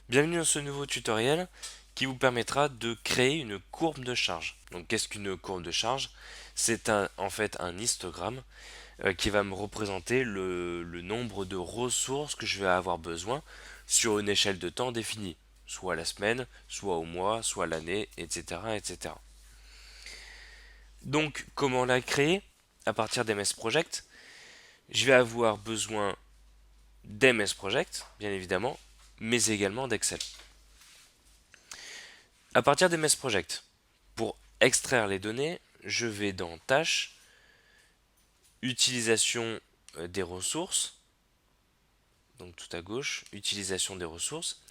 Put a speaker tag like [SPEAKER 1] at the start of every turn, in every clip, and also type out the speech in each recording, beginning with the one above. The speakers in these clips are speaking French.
[SPEAKER 1] Bienvenue dans ce nouveau tutoriel qui vous permettra de créer une courbe de charge. Donc qu'est-ce qu'une courbe de charge? C'est en fait un histogramme qui va me représenter le nombre de ressources que je vais avoir besoin sur une échelle de temps définie, soit la semaine, soit au mois, soit l'année, etc., etc. Donc comment la créer? À partir d'MS Project, je vais avoir besoin d'MS Project, bien évidemment, mais également d'Excel. À partir d'MS Project, pour extraire les données, je vais dans Tâches, Utilisation des ressources, donc tout à gauche, Utilisation des ressources,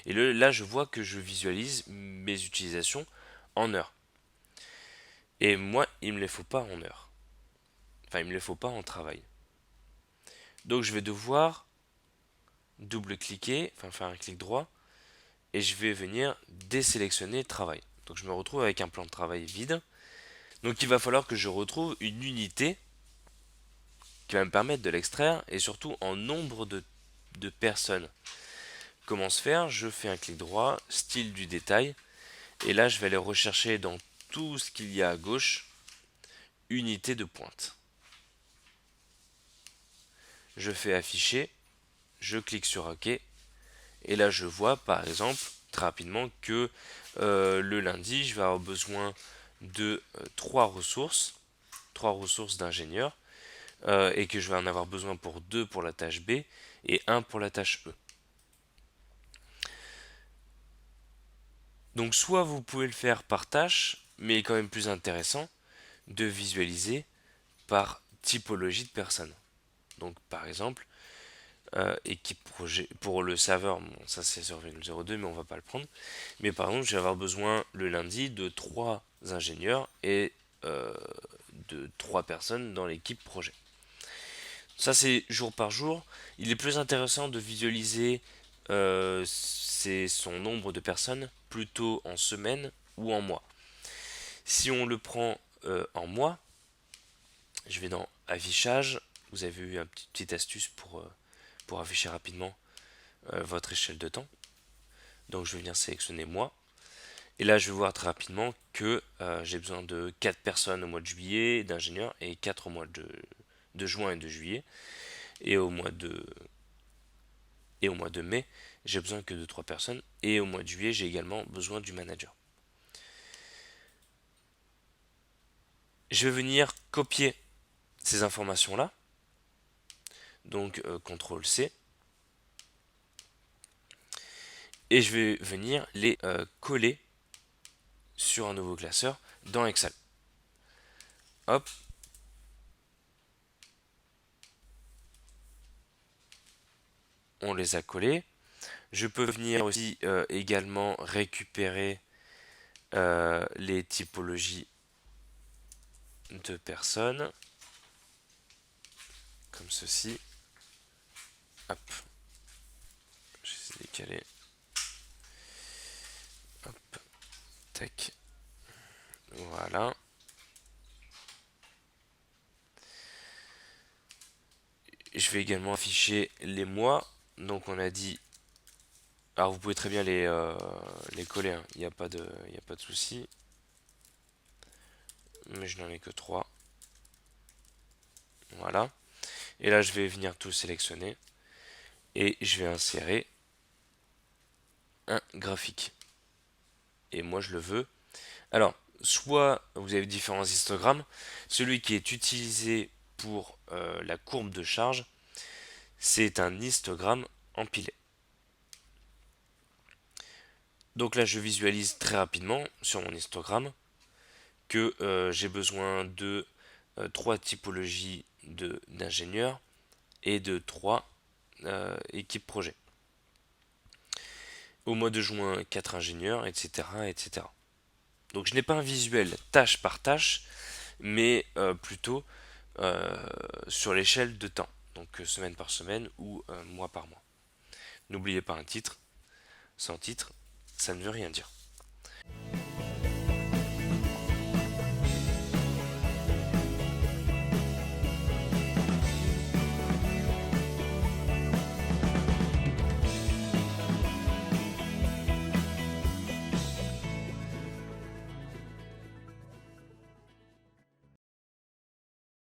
[SPEAKER 1] et là je vois que je visualise mes utilisations en heures. Et moi, il me les faut pas en heures. Enfin, il me les faut pas en travail. Donc je vais devoir double-cliquer, enfin faire un clic droit, et je vais venir désélectionner travail. Donc je me retrouve avec un plan de travail vide. Donc il va falloir que je retrouve une unité qui va me permettre de l'extraire et surtout en nombre de personnes. Comment se faire? Je fais un clic droit, style du détail, et là je vais aller rechercher dans tout ce qu'il y a à gauche, unité de pointe. Je fais afficher, je clique sur OK, et là je vois par exemple très rapidement que le lundi je vais avoir besoin de trois ressources d'ingénieur, et que je vais en avoir besoin pour deux pour la tâche B et un pour la tâche E. Donc soit vous pouvez le faire par tâche, mais il est quand même plus intéressant de visualiser par typologie de personnes. Donc par exemple, équipe projet pour le serveur, bon, ça c'est 0,02 mais on va pas le prendre. Mais par exemple, je vais avoir besoin le lundi de 3 ingénieurs et de 3 personnes dans l'équipe projet. Ça c'est jour par jour. Il est plus intéressant de visualiser son nombre de personnes plutôt en semaine ou en mois. Si on le prend en mois, je vais dans affichage. Vous avez eu une petite astuce pour afficher rapidement votre échelle de temps. Donc je vais venir sélectionner mois. Et là, je vais voir très rapidement que j'ai besoin de 4 personnes au mois de juillet d'ingénieurs et 4 au mois de juin et de juillet. Et au mois de mai, j'ai besoin que de 3 personnes. Et au mois de juillet, j'ai également besoin du manager. Je vais venir copier ces informations-là. Donc CTRL C. Et je vais venir les coller sur un nouveau classeur dans Excel. Hop. On les a collés. Je peux venir aussi également récupérer les typologies de personnes, comme ceci. Hop, j'essaie de décaler. Hop, tac. Voilà. Je vais également afficher les mois. Donc on a dit. Alors vous pouvez très bien les coller, hein. Il n'y a pas de souci. Mais je n'en ai que 3. Voilà. Et là je vais venir tout sélectionner. Et je vais insérer un graphique. Et moi je le veux. Alors, soit vous avez différents histogrammes. Celui qui est utilisé pour la courbe de charge, c'est un histogramme empilé. Donc là, je visualise très rapidement sur mon histogramme que j'ai besoin de 3 typologies d'ingénieurs et de 3 équipes projet. Au mois de juin, 4 ingénieurs, etc., etc. Donc je n'ai pas un visuel tâche par tâche, mais plutôt sur l'échelle de temps, donc semaine par semaine ou mois par mois. N'oubliez pas un titre, sans titre, ça ne veut rien dire.